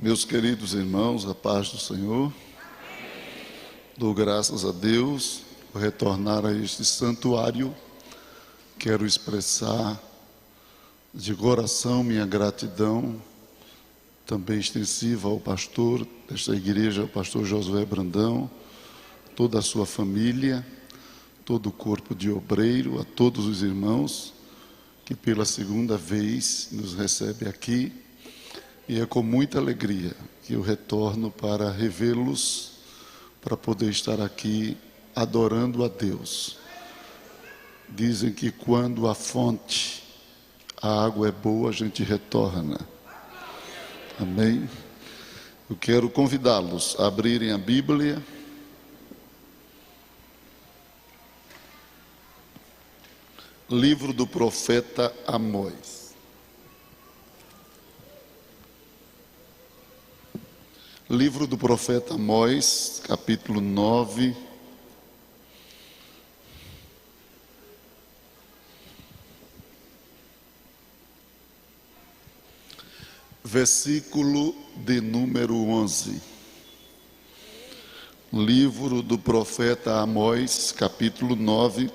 Meus queridos irmãos, a paz do Senhor. Dou graças a Deus por retornar a este santuário. Quero expressar de coração minha gratidão, também extensiva ao pastor desta igreja, o pastor Josué Brandão, toda a sua família, todo o corpo de obreiro, a todos os irmãos que pela segunda vez nos recebe aqui. E é com muita alegria que eu retorno para revê-los, para poder estar aqui adorando a Deus. Dizem que quando a fonte, a água é boa, a gente retorna. Amém? Eu quero convidá-los a abrirem a Bíblia. Livro do profeta Amós. Livro do profeta Amós, capítulo 9. Versículo de número 11. Livro do profeta Amós, capítulo 9,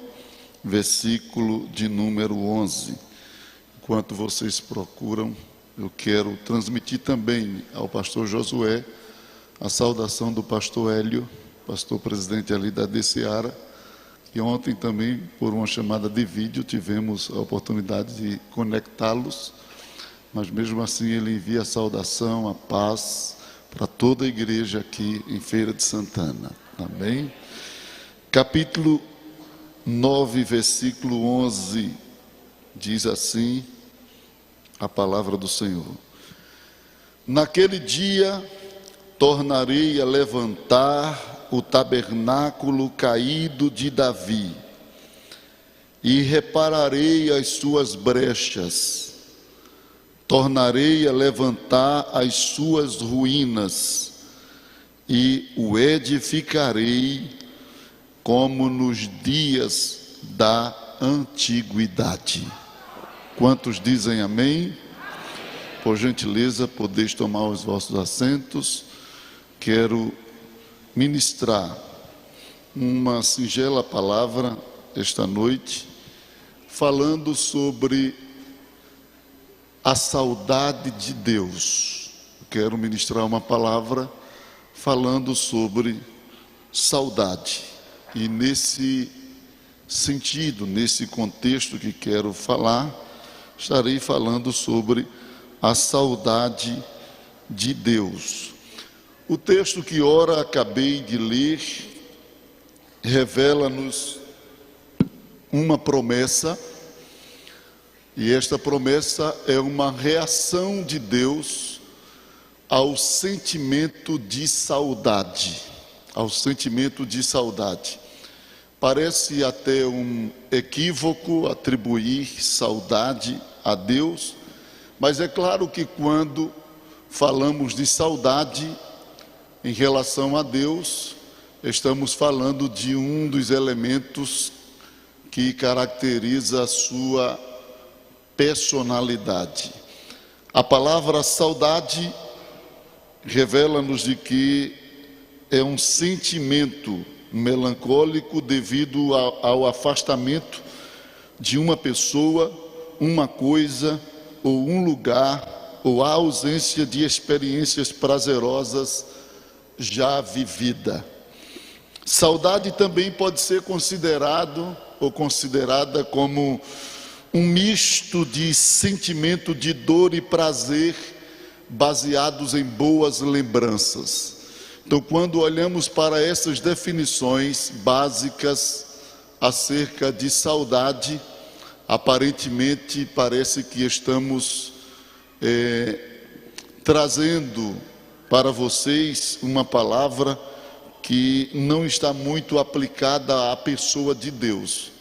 versículo de número 11. Enquanto vocês procuram, eu quero transmitir também ao pastor Josué a saudação do pastor Hélio, pastor presidente ali da DCeara, que ontem também, por uma chamada de vídeo, tivemos a oportunidade de conectá-los, mas mesmo assim ele envia a saudação, a paz para toda a igreja aqui em Feira de Santana. Amém? Capítulo 9, versículo 11, diz assim a palavra do Senhor: Naquele dia tornarei a levantar o tabernáculo caído de Davi, e repararei as suas brechas, tornarei a levantar as suas ruínas, e o edificarei como nos dias da antiguidade. Quantos dizem amém? Por gentileza, podeis tomar os vossos assentos. Quero ministrar uma singela palavra esta noite, falando sobre a saudade de Deus. Quero ministrar uma palavra falando sobre saudade. E nesse sentido, nesse contexto que quero falar, estarei falando sobre a saudade de Deus. O texto que ora acabei de ler revela-nos uma promessa, e esta promessa é uma reação de Deus ao sentimento de saudade. Ao sentimento de saudade. Parece até um equívoco atribuir saudade a Deus, mas é claro que quando falamos de saudade em relação a Deus, estamos falando de um dos elementos que caracteriza a sua personalidade. A palavra saudade revela-nos de que é um sentimento melancólico devido ao afastamento de uma pessoa, uma coisa ou um lugar, ou a ausência de experiências prazerosas já vivida. Saudade também pode ser considerado ou considerada como um misto de sentimento de dor e prazer baseados em boas lembranças. Então, quando olhamos para essas definições básicas acerca de saudade, aparentemente parece que estamos trazendo para vocês uma palavra que não está muito aplicada à pessoa de Deus.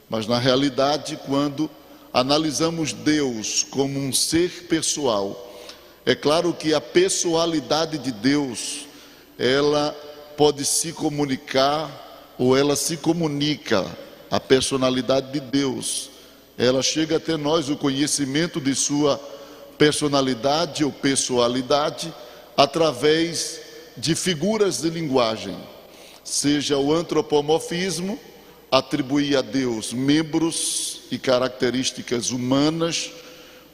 Mas na realidade, quando analisamos Deus como um ser pessoal, é claro que a pessoalidade de Deus, ela pode se comunicar, ou ela se comunica, a personalidade de Deus. Ela chega até nós, o conhecimento de sua personalidade ou pessoalidade, através de figuras de linguagem, seja o antropomorfismo, atribuir a Deus membros e características humanas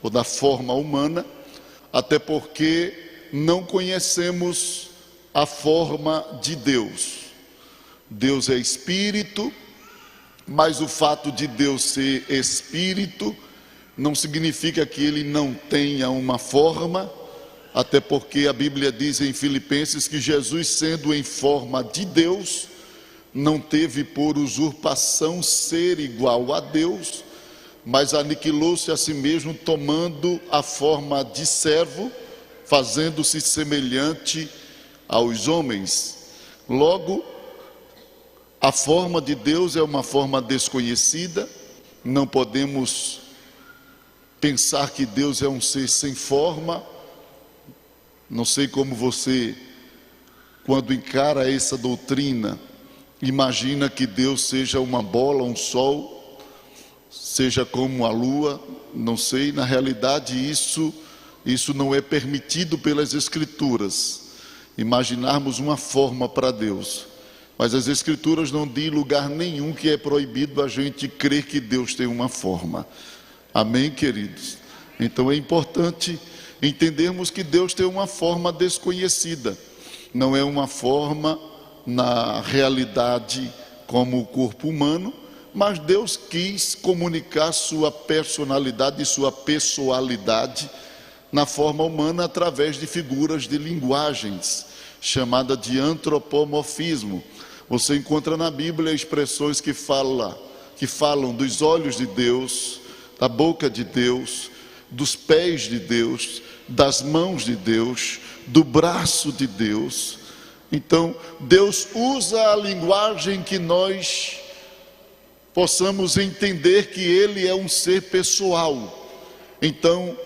ou da forma humana, até porque não conhecemos a forma de Deus. Deus é espírito, mas o fato de Deus ser espírito não significa que ele não tenha uma forma, até porque a Bíblia diz em Filipenses que Jesus, sendo em forma de Deus, não teve por usurpação ser igual a Deus, mas aniquilou-se a si mesmo, tomando a forma de servo, fazendo-se semelhante aos homens. Logo, a forma de Deus é uma forma desconhecida. Não podemos pensar que Deus é um ser sem forma. Não sei como você, quando encara essa doutrina, imagina que Deus seja uma bola, um sol, seja como a lua. Não sei, na realidade isso não é permitido pelas Escrituras, imaginarmos uma forma para Deus. Mas as Escrituras não dão lugar nenhum que é proibido a gente crer que Deus tem uma forma. Amém, queridos? Então é importante entendermos que Deus tem uma forma desconhecida. Não é uma forma na realidade como o corpo humano, mas Deus quis comunicar sua personalidade e sua pessoalidade na forma humana através de figuras de linguagens, chamada de antropomorfismo. Você encontra na Bíblia expressões que falam dos olhos de Deus, da boca de Deus, dos pés de Deus, das mãos de Deus, do braço de Deus. Então, Deus usa a linguagem que nós possamos entender que Ele é um ser pessoal. Então,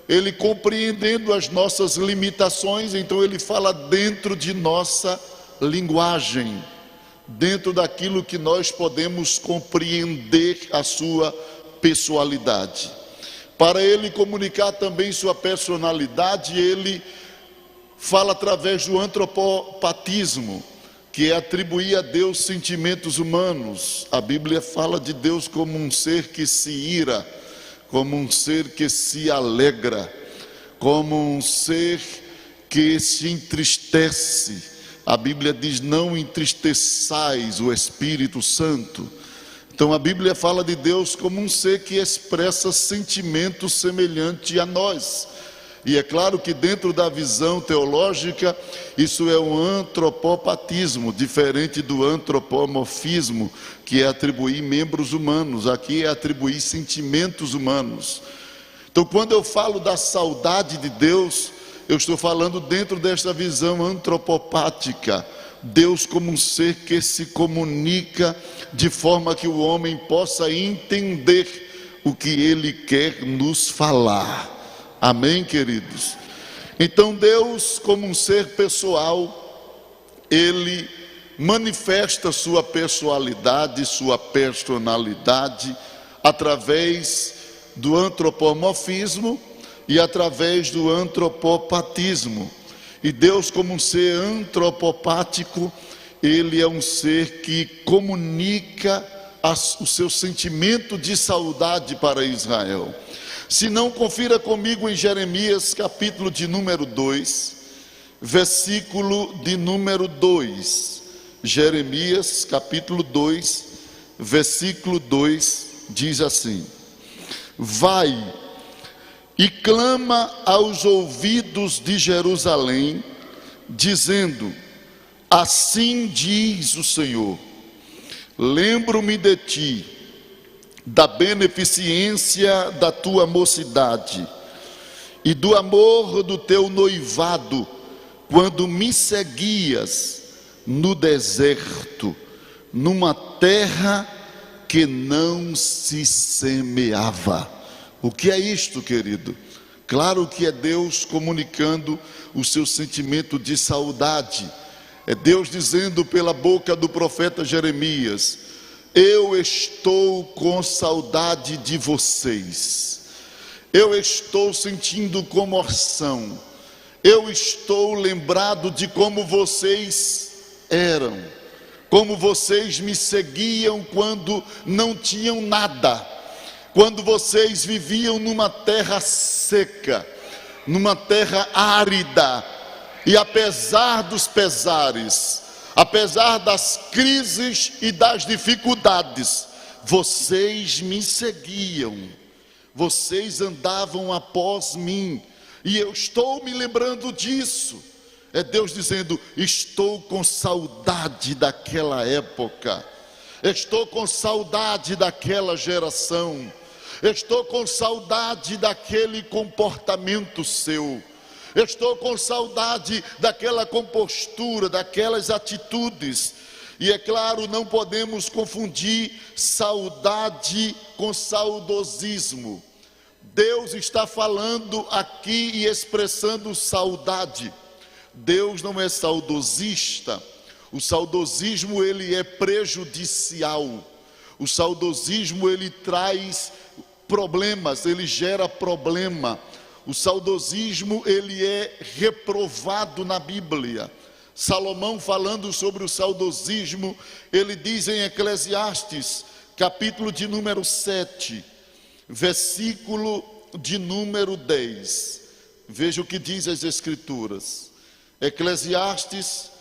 Ele, compreendendo as nossas limitações, então Ele fala dentro de nossa linguagem, dentro daquilo que nós podemos compreender a sua pessoalidade. Para Ele comunicar também sua personalidade, Ele fala através do antropopatismo, que é atribuir a Deus sentimentos humanos. A Bíblia fala de Deus como um ser que se ira, como um ser que se alegra, como um ser que se entristece. A Bíblia diz: não entristeçais o Espírito Santo. Então a Bíblia fala de Deus como um ser que expressa sentimentos semelhantes a nós. E é claro que dentro da visão teológica, isso é um antropopatismo, diferente do antropomorfismo, que é atribuir membros humanos. Aqui é atribuir sentimentos humanos. Então quando eu falo da saudade de Deus, eu estou falando dentro desta visão antropopática. Deus como um ser que se comunica de forma que o homem possa entender o que Ele quer nos falar. Amém, queridos? Então Deus, como um ser pessoal, Ele manifesta sua pessoalidade, sua personalidade, através do antropomorfismo e através do antropopatismo. E Deus, como um ser antropopático, Ele é um ser que comunica o seu sentimento de saudade para Israel. Se não, confira comigo em Jeremias, capítulo de número 2, versículo de número 2. Jeremias, capítulo 2, versículo 2, diz assim: vai e clama aos ouvidos de Jerusalém, dizendo: assim diz o Senhor, lembro-me de ti, da beneficência da tua mocidade e do amor do teu noivado, quando me seguias no deserto, numa terra que não se semeava. O que é isto, querido? Claro que é Deus comunicando o seu sentimento de saudade. É Deus dizendo pela boca do profeta Jeremias: eu estou com saudade de vocês, eu estou sentindo comoção, eu estou lembrado de como vocês eram, como vocês me seguiam quando não tinham nada, quando vocês viviam numa terra seca, numa terra árida, e apesar dos pesares, apesar das crises e das dificuldades, vocês me seguiam, vocês andavam após mim, e eu estou me lembrando disso. É Deus dizendo: estou com saudade daquela época, estou com saudade daquela geração, estou com saudade daquele comportamento seu, estou com saudade daquela compostura, daquelas atitudes. E é claro, não podemos confundir saudade com saudosismo. Deus está falando aqui e expressando saudade. Deus não é saudosista. O saudosismo, ele é prejudicial. O saudosismo, ele traz problemas, ele gera problema. O saudosismo, ele é reprovado na Bíblia. Salomão, falando sobre o saudosismo, ele diz em Eclesiastes, capítulo de número 7, versículo de número 10. Veja o que diz as Escrituras. Eclesiastes,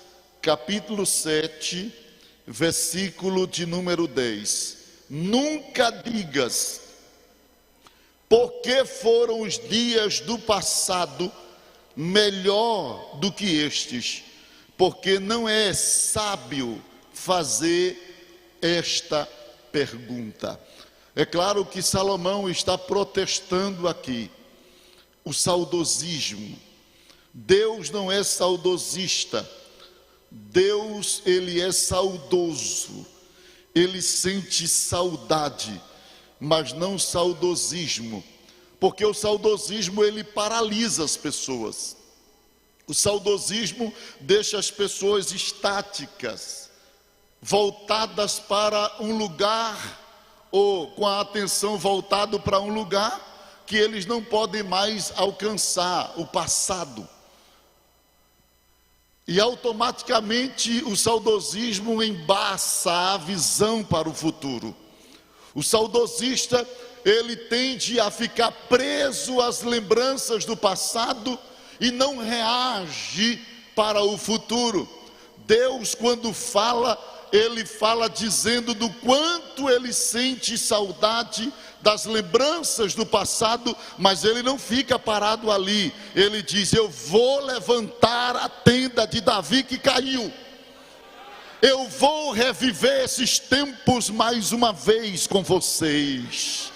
capítulo 7, versículo de número 10. Nunca digas: porque foram os dias do passado melhor do que estes, porque não é sábio fazer esta pergunta. É claro que Salomão está protestando aqui o saudosismo. Deus não é saudosista. Deus, ele é saudoso. Ele sente saudade, mas não saudosismo, porque o saudosismo, ele paralisa as pessoas. O saudosismo deixa as pessoas estáticas, voltadas para um lugar, ou com a atenção voltada para um lugar que eles não podem mais alcançar, o passado. E automaticamente o saudosismo embaça a visão para o futuro. O saudosista, ele tende a ficar preso às lembranças do passado e não reage para o futuro. Deus, quando fala, ele fala dizendo do quanto ele sente saudade das lembranças do passado, mas ele não fica parado ali. Ele diz: eu vou levantar a tenda de Davi que caiu. Eu vou reviver esses tempos mais uma vez com vocês.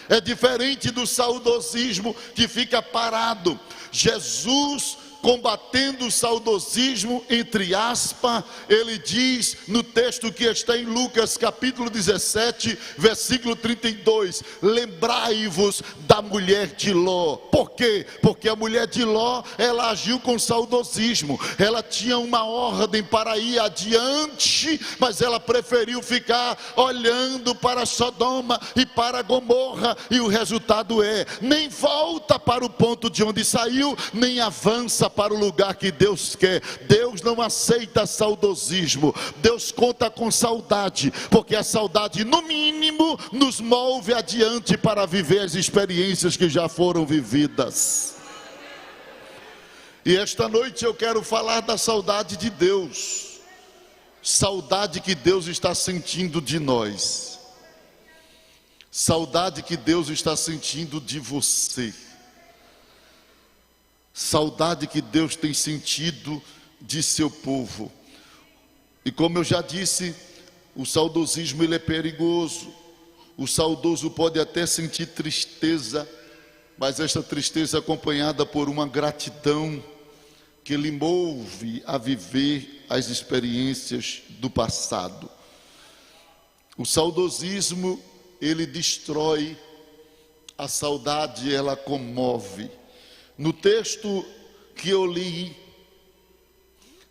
É diferente do saudosismo que fica parado. Jesus, combatendo o saudosismo, entre aspas, ele diz no texto que está em Lucas capítulo 17, versículo 32, lembrai-vos da mulher de Ló. Por quê? Porque a mulher de Ló, ela agiu com saudosismo, ela tinha uma ordem para ir adiante, mas ela preferiu ficar olhando para Sodoma e para Gomorra, e o resultado é, nem volta para o ponto de onde saiu, nem avança para o lugar que Deus quer. Deus não aceita saudosismo. Deus conta com saudade, porque a saudade, no mínimo, nos move adiante para viver as experiências que já foram vividas. E esta noite eu quero falar da saudade de Deus, saudade que Deus está sentindo de nós, saudade que Deus está sentindo de você, saudade que Deus tem sentido de seu povo. E como eu já disse, o saudosismo, ele é perigoso. O saudoso pode até sentir tristeza, mas esta tristeza é acompanhada por uma gratidão que lhe move a viver as experiências do passado. O saudosismo, ele destrói, a saudade, ela comove. No texto que eu li,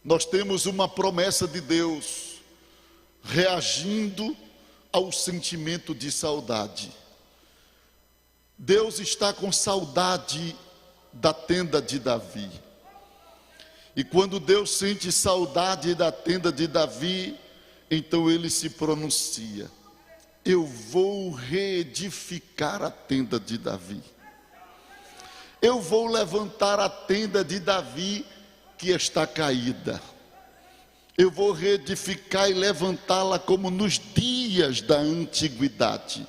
nós temos uma promessa de Deus reagindo ao sentimento de saudade. Deus está com saudade da tenda de Davi. E quando Deus sente saudade da tenda de Davi, então ele se pronuncia: eu vou reedificar a tenda de Davi. Eu vou levantar a tenda de Davi que está caída. Eu vou reedificar e levantá-la como nos dias da antiguidade.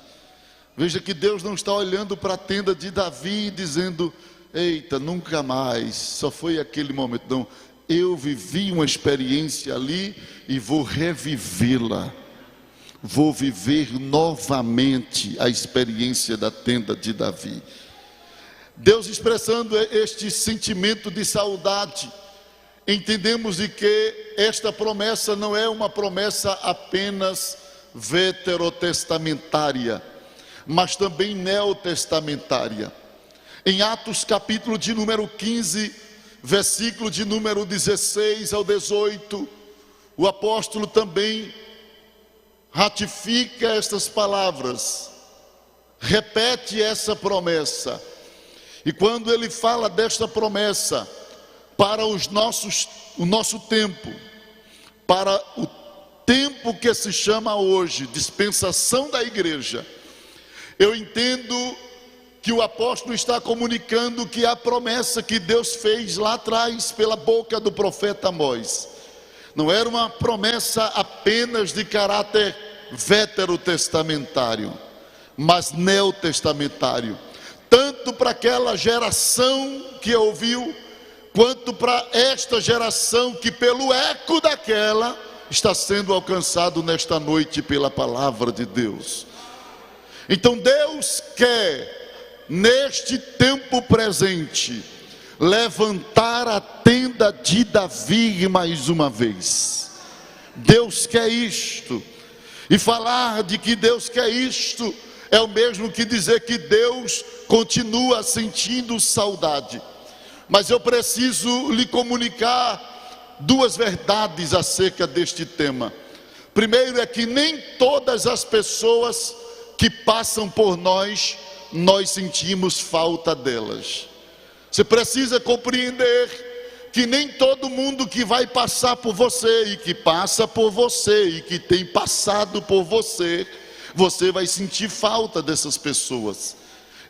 Veja que Deus não está olhando para a tenda de Davi e dizendo: eita, nunca mais, só foi aquele momento. Não, eu vivi uma experiência ali e vou revivê-la. Vou viver novamente a experiência da tenda de Davi. Deus expressando este sentimento de saudade, entendemos de que esta promessa não é uma promessa apenas veterotestamentária, mas também neotestamentária. Em Atos capítulo de número 15, versículo de número 16 ao 18, o apóstolo também ratifica estas palavras, repete essa promessa. E quando ele fala desta promessa para o nosso tempo, para o tempo que se chama hoje dispensação da igreja, eu entendo que o apóstolo está comunicando que a promessa que Deus fez lá atrás pela boca do profeta Amós não era uma promessa apenas de caráter veterotestamentário, mas neotestamentário, tanto para aquela geração que ouviu, quanto para esta geração que pelo eco daquela está sendo alcançado nesta noite pela palavra de Deus. Então Deus quer, neste tempo presente, levantar a tenda de Davi mais uma vez. Deus quer isto, e falar de que Deus quer isto é o mesmo que dizer que Deus continua sentindo saudade. Mas eu preciso lhe comunicar duas verdades acerca deste tema. Primeiro é que nem todas as pessoas que passam por nós sentimos falta delas. Você precisa compreender que nem todo mundo que vai passar por você e que passa por você e que tem passado por você vai sentir falta dessas pessoas.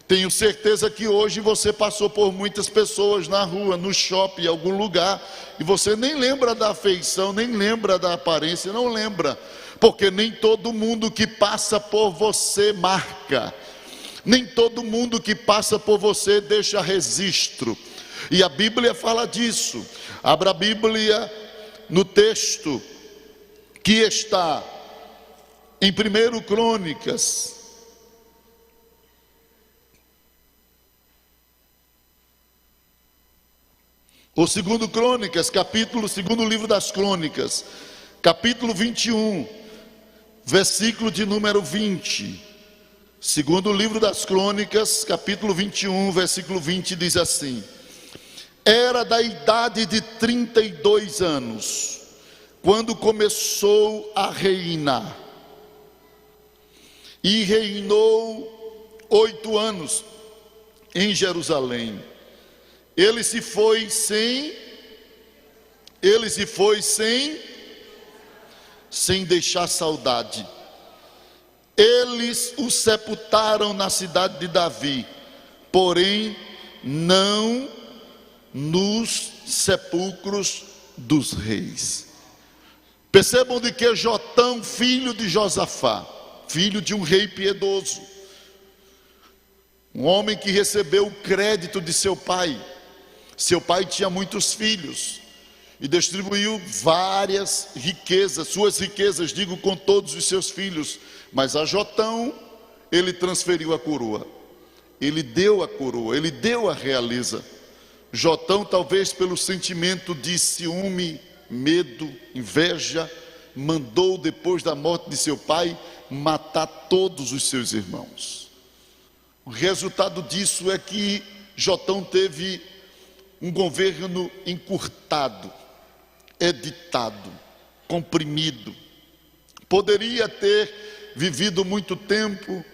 Tenho certeza que hoje você passou por muitas pessoas na rua, no shopping, em algum lugar, e você nem lembra da afeição, nem lembra da aparência, não lembra, porque nem todo mundo que passa por você marca, nem todo mundo que passa por você deixa registro, e a Bíblia fala disso. Abra a Bíblia no texto que está em 1 Crônicas, ou 2 Crônicas, segundo livro das Crônicas, capítulo 21, versículo de número 20. Segundo livro das Crônicas, capítulo 21, versículo 20, diz assim: era da idade de 32 anos, quando começou a reinar, e reinou 8 anos em Jerusalém. Ele se foi sem deixar saudade. Eles o sepultaram na cidade de Davi, porém não nos sepulcros dos reis. Percebam de que Jotão, filho de Josafá, filho de um rei piedoso, um homem que recebeu o crédito de seu pai. Seu pai tinha muitos filhos e distribuiu várias riquezas, suas riquezas, digo, com todos os seus filhos. Mas a Jotão, ele transferiu a coroa, ele deu a coroa, ele deu a realeza. Jotão, talvez pelo sentimento de ciúme, medo, inveja, mandou, depois da morte de seu pai, matar todos os seus irmãos. O resultado disso é que Jotão teve um governo encurtado, editado, comprimido. Poderia ter vivido muito tempo,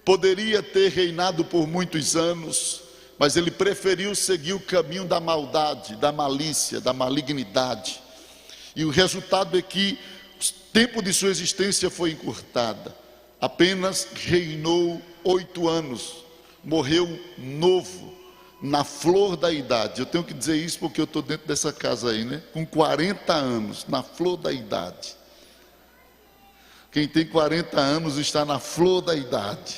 poderia ter reinado por muitos anos, mas ele preferiu seguir o caminho da maldade, da malícia, da malignidade. E o resultado é que o tempo de sua existência foi encurtada. Apenas reinou 8 anos, morreu novo, na flor da idade. Eu tenho que dizer isso porque eu estou dentro dessa casa aí, né? Com 40 anos, na flor da idade. Quem tem 40 anos está na flor da idade.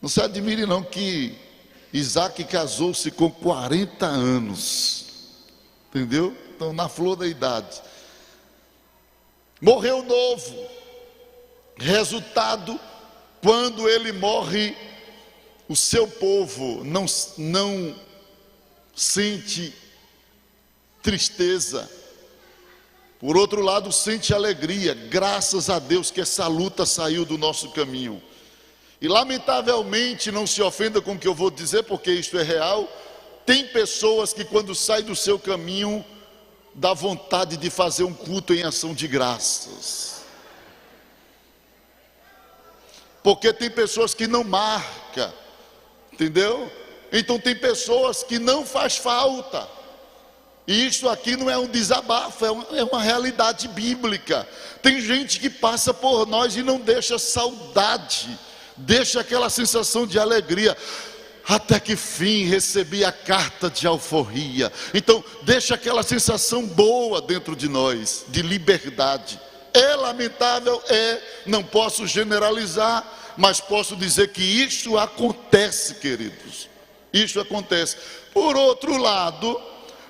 Não se admire não que Isaac casou-se com 40 anos. Entendeu? Então, na flor da idade. Morreu novo. Resultado, quando ele morre, o seu povo não sente tristeza. Por outro lado, sente alegria, graças a Deus que essa luta saiu do nosso caminho. E lamentavelmente, não se ofenda com o que eu vou dizer, porque isto é real, tem pessoas que quando saem do seu caminho, dá vontade de fazer um culto em ação de graças. Porque tem pessoas que não marcam, entendeu? Então tem pessoas que não faz falta. E isso aqui não é um desabafo, é uma realidade bíblica. Tem gente que passa por nós e não deixa saudade, deixa aquela sensação de alegria. Até que fim recebi a carta de alforria. Então deixa aquela sensação boa dentro de nós, de liberdade. É lamentável, não posso generalizar, mas posso dizer que isso acontece, queridos. Isso acontece. Por outro lado,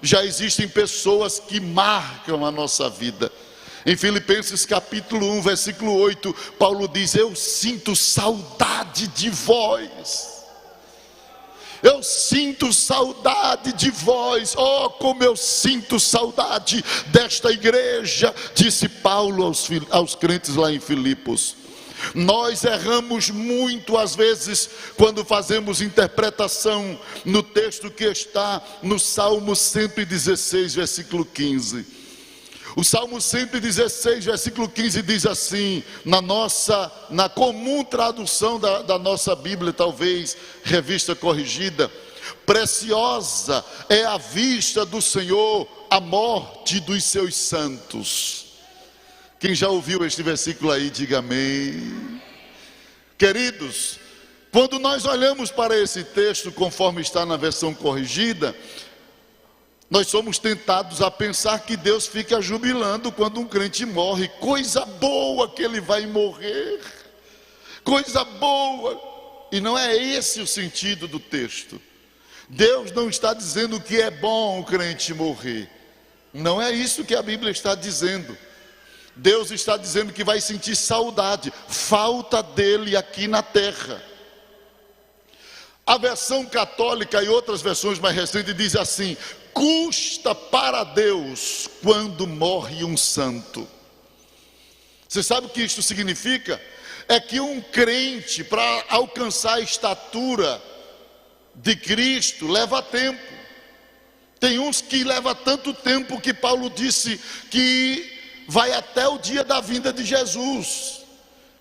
já existem pessoas que marcam a nossa vida. Em Filipenses capítulo 1, versículo 8, Paulo diz: eu sinto saudade de vós. Eu sinto saudade de vós. Oh, como eu sinto saudade desta igreja, disse Paulo aos crentes lá em Filipos. Nós erramos muito às vezes quando fazemos interpretação no texto que está no Salmo 116, versículo 15. O Salmo 116, versículo 15 diz assim, na comum tradução da nossa Bíblia, talvez revista corrigida: preciosa é a vista do Senhor a morte dos seus santos. Quem já ouviu este versículo aí, diga amém. Queridos, quando nós olhamos para esse texto, conforme está na versão corrigida, nós somos tentados a pensar que Deus fica jubilando quando um crente morre. Coisa boa que ele vai morrer, coisa boa. E não é esse o sentido do texto. Deus não está dizendo que é bom o crente morrer. Não é isso que a Bíblia está dizendo. Deus está dizendo que vai sentir saudade, falta dele aqui na terra. A versão católica e outras versões mais recentes diz assim: custa para Deus quando morre um santo. Você sabe o que isso significa? É que um crente, para alcançar a estatura de Cristo, leva tempo. Tem uns que leva tanto tempo que Paulo disse que vai até o dia da vinda de Jesus.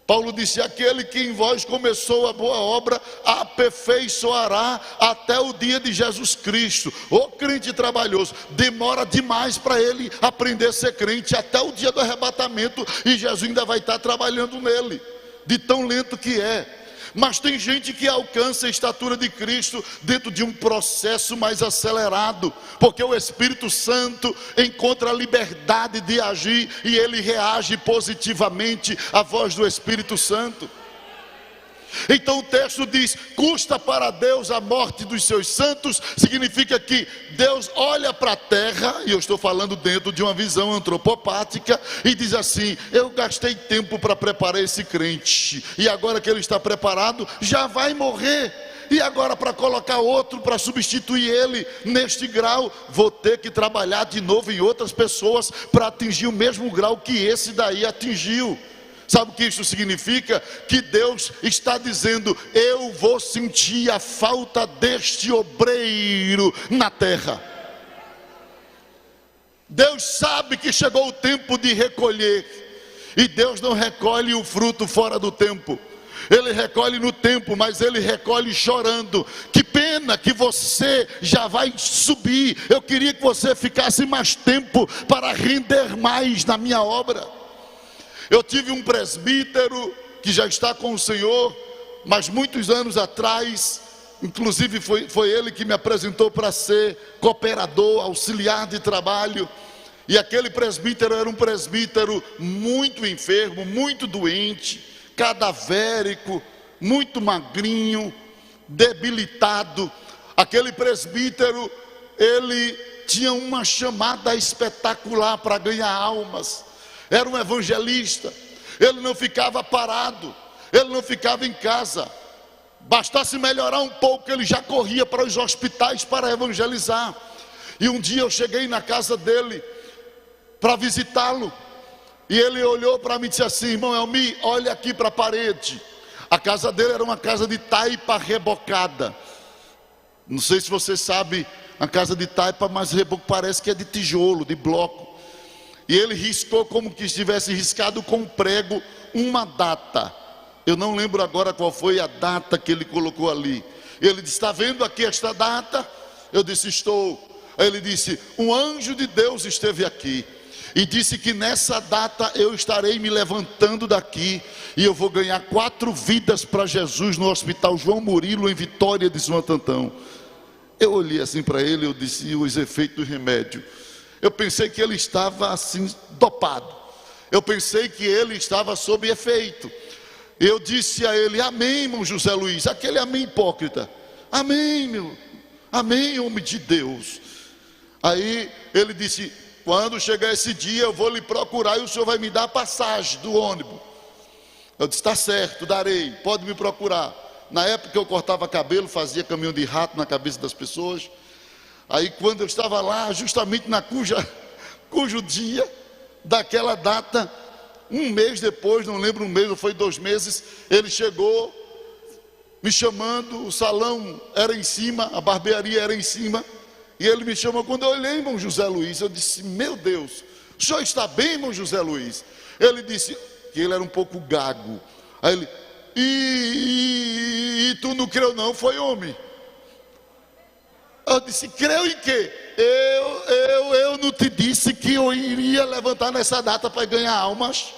Paulo disse: aquele que em vós começou a boa obra, aperfeiçoará até o dia de Jesus Cristo. O crente trabalhoso, demora demais para ele aprender a ser crente, até o dia do arrebatamento, e Jesus ainda vai estar trabalhando nele, de tão lento que é. Mas tem gente que alcança a estatura de Cristo dentro de um processo mais acelerado, porque o Espírito Santo encontra a liberdade de agir e ele reage positivamente à voz do Espírito Santo. Então o texto diz: custa para Deus a morte dos seus santos. Significa que Deus olha para a terra, e eu estou falando dentro de uma visão antropopática, e diz assim: eu gastei tempo para preparar esse crente, e agora que ele está preparado, já vai morrer. E agora, para colocar outro para substituir ele neste grau, vou ter que trabalhar de novo em outras pessoas para atingir o mesmo grau que esse daí atingiu. Sabe o que isso significa? Que Deus está dizendo: eu vou sentir a falta deste obreiro na terra. Deus sabe que chegou o tempo de recolher, e Deus não recolhe o fruto fora do tempo. Ele recolhe no tempo, mas Ele recolhe chorando. Que pena que você já vai subir. Eu queria que você ficasse mais tempo para render mais na minha obra. Eu tive um presbítero que já está com o Senhor, mas muitos anos atrás, inclusive foi ele que me apresentou para ser cooperador, auxiliar de trabalho. E aquele presbítero era um presbítero muito enfermo, muito doente, cadavérico, muito magrinho, debilitado. Aquele presbítero, ele tinha uma chamada espetacular para ganhar almas. Era um evangelista. Ele não ficava parado, ele não ficava em casa. Bastasse melhorar um pouco, ele já corria para os hospitais para evangelizar. E um dia eu cheguei na casa dele para visitá-lo, e ele olhou para mim e disse assim: irmão Elmi, olha aqui para a parede. A casa dele era uma casa de taipa rebocada. Não sei se você sabe a casa de taipa, mas reboco parece que é de tijolo, de bloco. E ele riscou como que estivesse riscado com prego uma data. Eu não lembro agora qual foi a data que ele colocou ali. Ele disse: está vendo aqui esta data? Eu disse: estou. Aí ele disse: um anjo de Deus esteve aqui e disse que nessa data eu estarei me levantando daqui e eu vou ganhar 4 vidas para Jesus no Hospital João Murilo, em Vitória de Santo Antão. Eu olhei assim para ele, eu disse: os efeitos do remédio. Eu pensei que ele estava assim dopado. Eu pensei que ele estava sob efeito. Eu disse a ele: amém, irmão José Luiz. Aquele amém hipócrita. Amém, meu. Amém, homem de Deus. Aí ele disse: quando chegar esse dia eu vou lhe procurar e o senhor vai me dar a passagem do ônibus. Eu disse: está certo, darei, pode me procurar. Na época eu cortava cabelo, fazia caminhão de rato na cabeça das pessoas. Aí quando eu estava lá, justamente cujo dia daquela data, um mês depois, não lembro um mês ou foi 2 meses, ele chegou me chamando. O salão era em cima, a barbearia era em cima, e ele me chamou. Quando eu olhei, irmão José Luiz, eu disse: meu Deus, o senhor está bem, irmão José Luiz? Ele disse que ele era um pouco gago. Aí ele: e tu não creu não, foi homem? Eu disse: creu em quê? Eu não te disse que eu iria levantar nessa data para ganhar almas?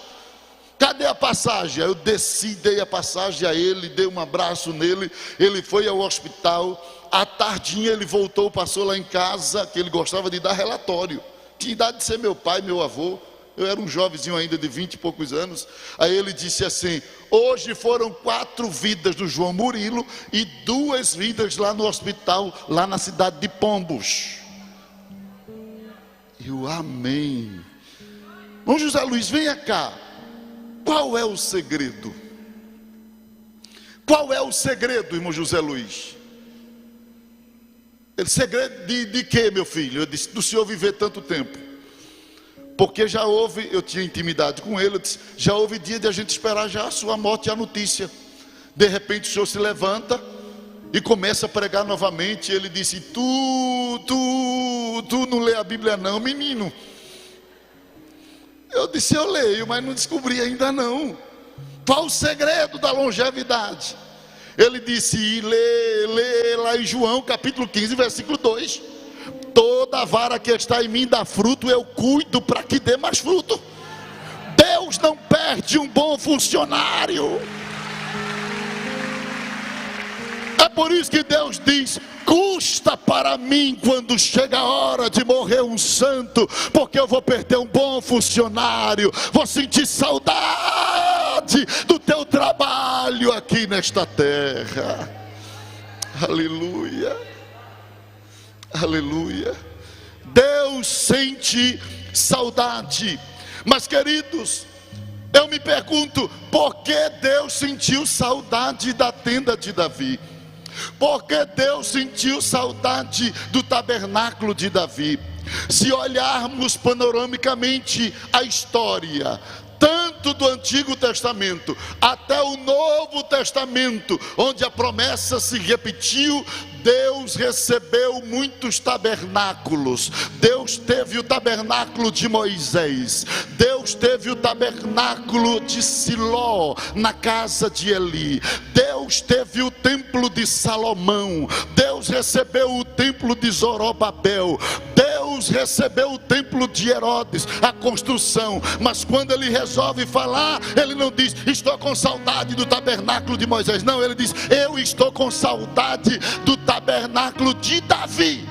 Cadê a passagem? Aí eu desci, dei a passagem a ele, dei um abraço nele. Ele foi ao hospital. À tardinha ele voltou, passou lá em casa, que ele gostava de dar relatório. Tinha idade de ser meu pai, meu avô. Eu era um jovenzinho ainda de 20 e poucos anos. Aí ele disse assim: hoje foram 4 vidas do João Murilo e 2 vidas lá no hospital, lá na cidade de Pombos. E o amém. Irmão José Luiz, venha cá. Qual é o segredo? Qual é o segredo, irmão José Luiz? Ele: segredo de quê, meu filho? Eu disse: do senhor viver tanto tempo. Porque já houve, eu tinha intimidade com ele, eu disse: já houve dia de a gente esperar já a sua morte e a notícia. De repente o senhor se levanta e começa a pregar novamente. Ele disse: tu não lê a Bíblia não, menino? Eu disse: eu leio, mas não descobri ainda não. Qual o segredo da longevidade? Ele disse: lê lá em João capítulo 15, versículo 2. Toda vara que está em mim dá fruto, eu cuido para que dê mais fruto. Deus não perde um bom funcionário. É por isso que Deus diz: custa para mim quando chega a hora de morrer um santo, porque eu vou perder um bom funcionário. Vou sentir saudade do teu trabalho aqui nesta terra. Aleluia. Aleluia. Deus sente saudade. Mas, queridos, eu me pergunto: por que Deus sentiu saudade da tenda de Davi? Por que Deus sentiu saudade do tabernáculo de Davi? Se olharmos panoramicamente a história, tanto tanto do Antigo Testamento até o Novo Testamento, onde a promessa se repetiu, Deus recebeu muitos tabernáculos. Deus teve o tabernáculo de Moisés, Deus teve o tabernáculo de Siló na casa de Eli, Deus teve o templo de Salomão, Deus recebeu o templo de Zorobabel, Deus recebeu o templo de Herodes, a construção. Mas quando ele resolve falar, ele não diz: estou com saudade do tabernáculo de Moisés. Não, ele diz: eu estou com saudade do tabernáculo de Davi.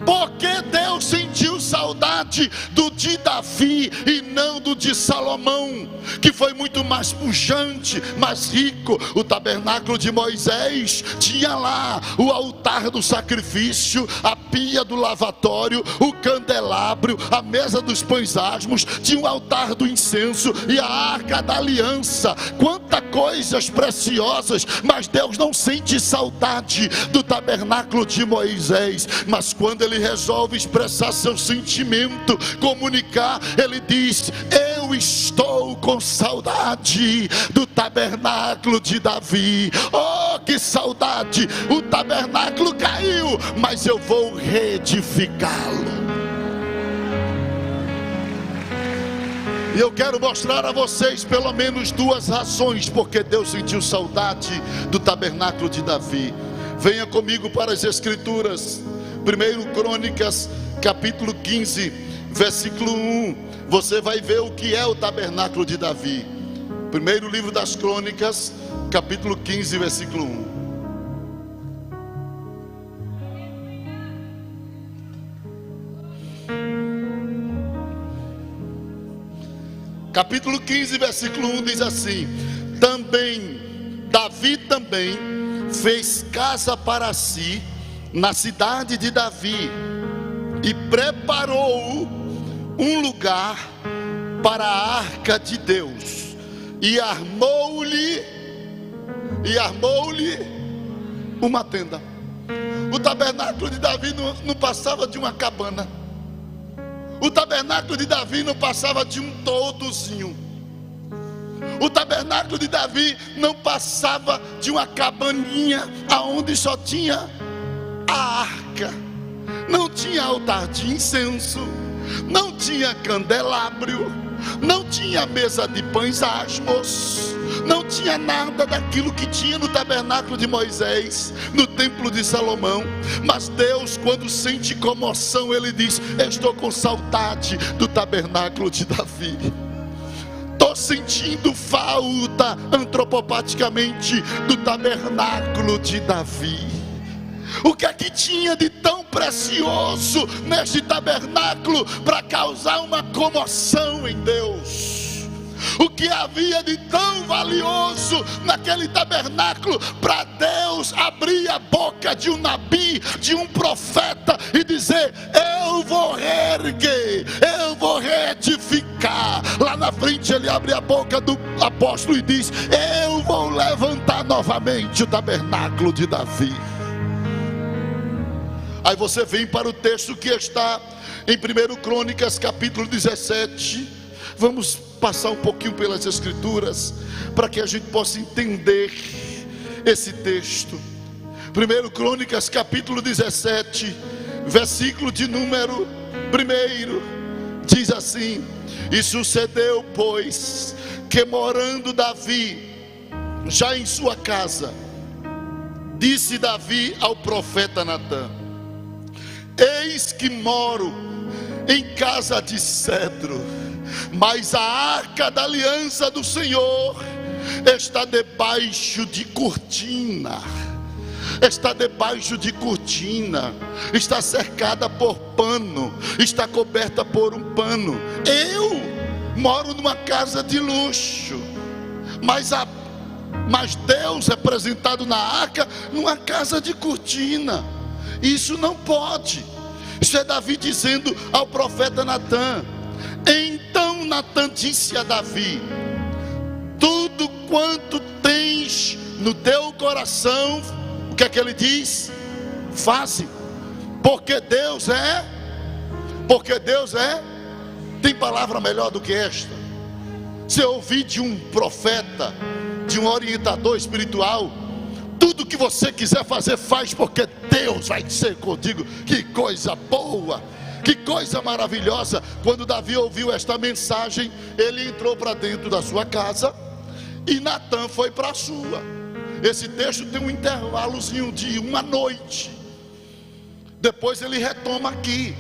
Porque Deus sentiu saudade do de Davi e não do de Salomão, que foi muito mais pujante, mais rico. O tabernáculo de Moisés tinha lá o altar do sacrifício, a pia do lavatório, o candelabro, a mesa dos pães asmos, tinha o altar do incenso e a arca da aliança. Quantas coisas preciosas! Mas Deus não sente saudade do tabernáculo de Moisés. Mas quando ele resolve expressar seu sentimento, comunicar, ele diz: eu estou com saudade do tabernáculo de Davi. Oh, que saudade! O tabernáculo caiu, mas eu vou reedificá-lo. E eu quero mostrar a vocês pelo menos duas razões porque Deus sentiu saudade do tabernáculo de Davi. Venha comigo para as Escrituras. 1 Crônicas, capítulo 15, versículo 1. Você vai ver o que é o tabernáculo de Davi. Primeiro livro das Crônicas, capítulo 15, versículo 1. Capítulo 15, versículo 1 diz assim: Davi também fez casa para si na cidade de Davi, e preparou um lugar para a arca de Deus, e armou-lhe uma tenda. O tabernáculo de Davi não passava de uma cabana. O tabernáculo de Davi não passava de um toldozinho. O tabernáculo de Davi não passava de uma cabaninha aonde só tinha a arca. Não tinha altar de incenso, não tinha candelabro, não tinha mesa de pães asmos, não tinha nada daquilo que tinha no tabernáculo de Moisés, no templo de Salomão. Mas Deus, quando sente comoção, ele diz: eu estou com saudade do tabernáculo de Davi. Estou sentindo falta, antropopaticamente, do tabernáculo de Davi. O que é que tinha de tão precioso neste tabernáculo para causar uma comoção em Deus? O que havia de tão valioso naquele tabernáculo para Deus abrir a boca de um nabi, de um profeta, e dizer: eu vou reerguer, eu vou reedificar. Lá na frente ele abre a boca do apóstolo e diz: eu vou levantar novamente o tabernáculo de Davi. Aí você vem para o texto que está em 1 Crônicas, capítulo 17. Vamos passar um pouquinho pelas Escrituras, para que a gente possa entender esse texto. 1 Crônicas, capítulo 17, versículo de número 1, diz assim: e sucedeu, pois, que morando Davi já em sua casa, disse Davi ao profeta Natã: eis que moro em casa de cedro, mas a arca da aliança do Senhor está debaixo de cortina. Está debaixo de cortina, está cercada por pano, está coberta por um pano. Eu moro numa casa de luxo, mas Deus é representado na arca numa casa de cortina. Isso não pode. Isso é Davi dizendo ao profeta Natã. Então Natã disse a Davi: tudo quanto tens no teu coração, o que é que ele diz? Faze, porque Deus é Tem palavra melhor do que esta? Você ouvir de um profeta, de um orientador espiritual: tudo que você quiser fazer, faz, porque Deus vai ser contigo. Que coisa boa, que coisa maravilhosa. Quando Davi ouviu esta mensagem, ele entrou para dentro da sua casa e Natã foi para a sua. Esse texto tem um intervalozinho de uma noite, depois ele retoma aqui,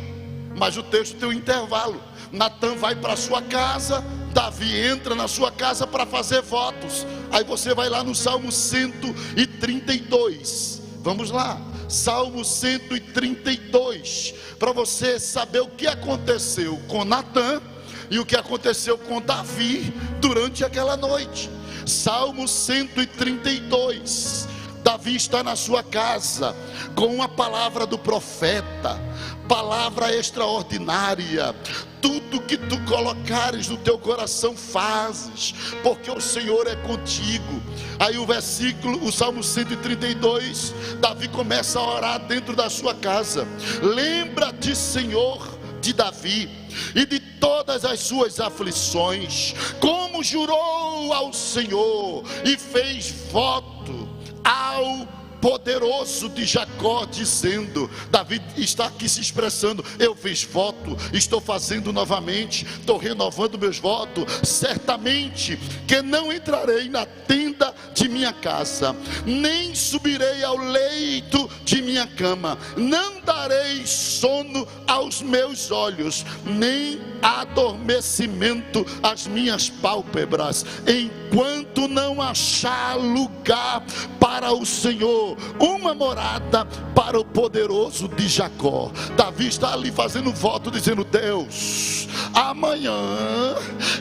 mas o texto tem um intervalo. Natã vai para a sua casa, Davi entra na sua casa para fazer votos. Aí você vai lá no Salmo 132. Vamos lá, Salmo 132, para você saber o que aconteceu com Natã e o que aconteceu com Davi durante aquela noite. Salmo 132. Davi está na sua casa com uma palavra do profeta, palavra extraordinária: tudo que tu colocares no teu coração fazes, porque o Senhor é contigo. Aí o Salmo 132, Davi começa a orar dentro da sua casa: lembra-te, Senhor, de Davi e de todas as suas aflições, como jurou ao Senhor e fez voto ao poderoso de Jacó, dizendo. Davi está aqui se expressando: eu fiz voto, estou fazendo novamente, estou renovando meus votos. Certamente que não entrarei na tenda de minha casa, nem subirei ao leito de minha cama, não darei sono aos meus olhos, nem adormecimento às minhas pálpebras, enquanto não achar lugar para o Senhor, uma morada para o poderoso de Jacó. Davi está ali fazendo voto, dizendo: Deus, amanhã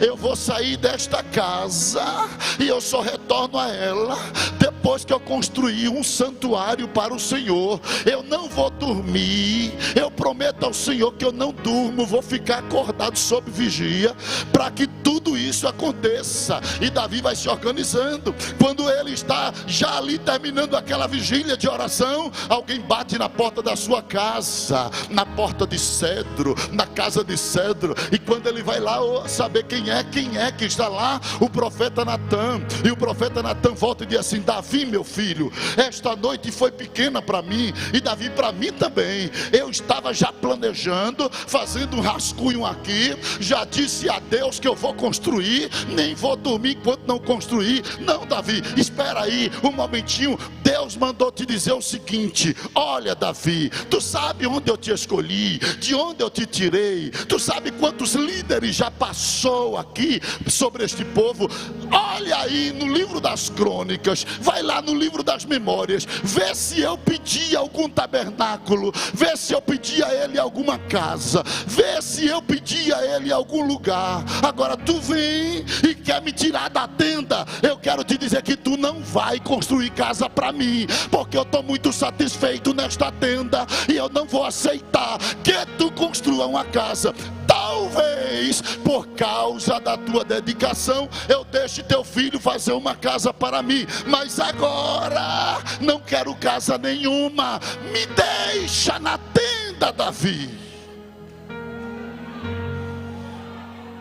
eu vou sair desta casa e eu só retorno a ela depois que eu construir um santuário para o Senhor. Eu não vou dormir, eu prometo ao Senhor que eu não durmo, vou ficar acordado sob vigia para que tudo isso aconteça. E Davi vai se organizando. Quando ele está já ali terminando aquela vigília de oração, alguém bate na porta da sua casa, na porta de cedro, na casa de cedro. E quando ele vai lá saber quem é que está lá, o profeta Natã. E o profeta Natã volta e diz assim: Davi, meu filho, esta noite foi pequena para mim, e Davi para mim também. Eu estava já planejando, fazendo um rascunho aqui, já disse a Deus que eu vou construir, nem vou dormir enquanto não construir. Não, Davi, espera aí um momentinho. Deus mandou te dizer o seguinte: olha, Davi, tu sabe onde eu te escolhi, de onde eu te tirei, tu sabe quantos líderes já passou aqui sobre este povo. Olha aí no livro das crônicas, vai lá no livro das memórias, vê se eu pedi algum tabernáculo, vê se eu pedi a ele alguma casa, vê se eu pedi a ele algum lugar. Agora tu vem e quer me tirar da tenda. Eu quero te dizer que tu não vai construir casa para mim, porque eu estou muito satisfeito nesta tenda, e eu não vou aceitar que tu construa uma casa. Talvez por causa da tua dedicação eu deixe teu filho fazer uma casa para mim, mas agora não quero casa nenhuma. Me deixa na tenda, Davi.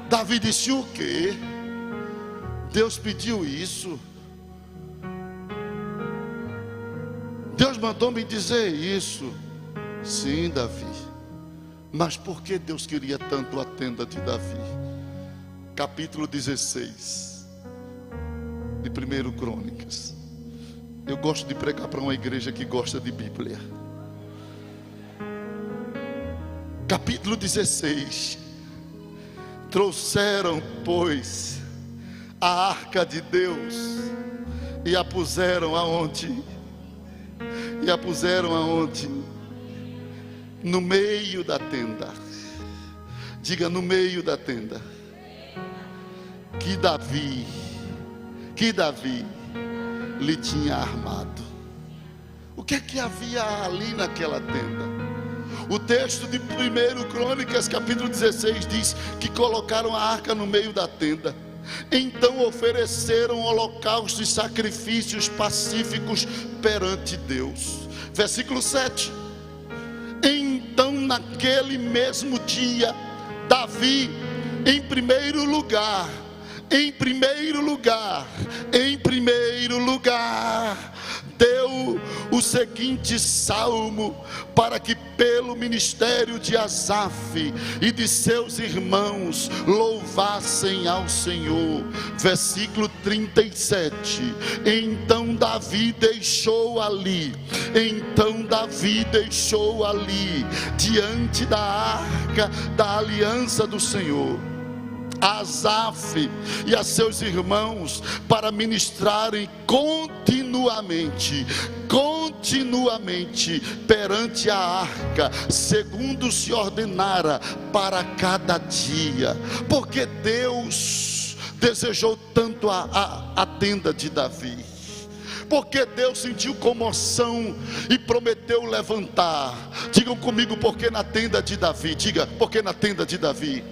Davi disse: o quê? Deus pediu isso? Deus mandou me dizer isso? Sim, Davi. Mas por que Deus queria tanto a tenda de Davi? Capítulo 16 de 1 Crônicas. Eu gosto de pregar para uma igreja que gosta de Bíblia. Capítulo 16. Trouxeram, pois, a arca de Deus e a puseram aonde? E a puseram aonde? No meio da tenda. Diga: no meio da tenda. Que Davi lhe tinha armado. O que é que havia ali naquela tenda? O texto de 1 Crônicas capítulo 16 diz que colocaram a arca no meio da tenda. Então ofereceram holocaustos e sacrifícios pacíficos perante Deus. Versículo 7. Então naquele mesmo dia Davi em primeiro lugar, deu o seguinte salmo, para que pelo ministério de Asaf e de seus irmãos louvassem ao Senhor. Versículo 37. Então Davi deixou ali, diante da arca da aliança do Senhor, Asaf e a seus irmãos, para ministrarem continuamente perante a arca, segundo se ordenara para cada dia. Porque Deus desejou tanto a tenda de Davi, porque Deus sentiu comoção e prometeu levantar. Digam comigo, porque na tenda de Davi. Diga, porque na tenda de Davi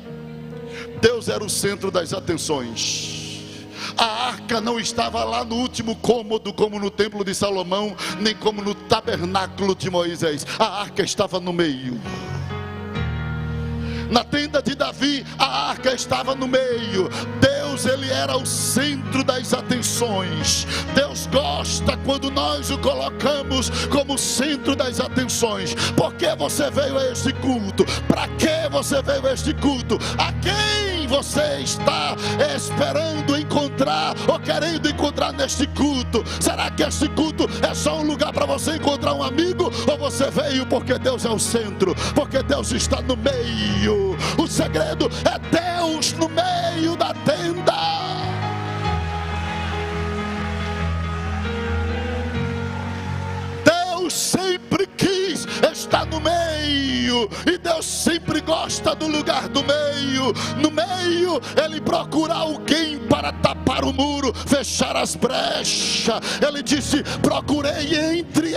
Deus era o centro das atenções. A arca não estava lá no último cômodo, como no templo de Salomão, nem como no tabernáculo de Moisés. A arca estava no meio. Na tenda de Davi, a arca estava no meio. Deus, ele era o centro das atenções. Deus gosta quando nós o colocamos como centro das atenções. Por que você veio a este culto? Para que você veio a este culto? A quem você está esperando encontrar ou querendo encontrar neste culto? Será que este culto é só um lugar para você encontrar um amigo? Ou você veio porque Deus é o centro, porque Deus está no meio? O segredo é Deus no meio da tenda. Deus sempre quis estar no meio, e Deus sempre gosta do lugar do meio. No meio, Ele procura alguém para tapar o muro, fechar as brechas. Ele disse: procurei entre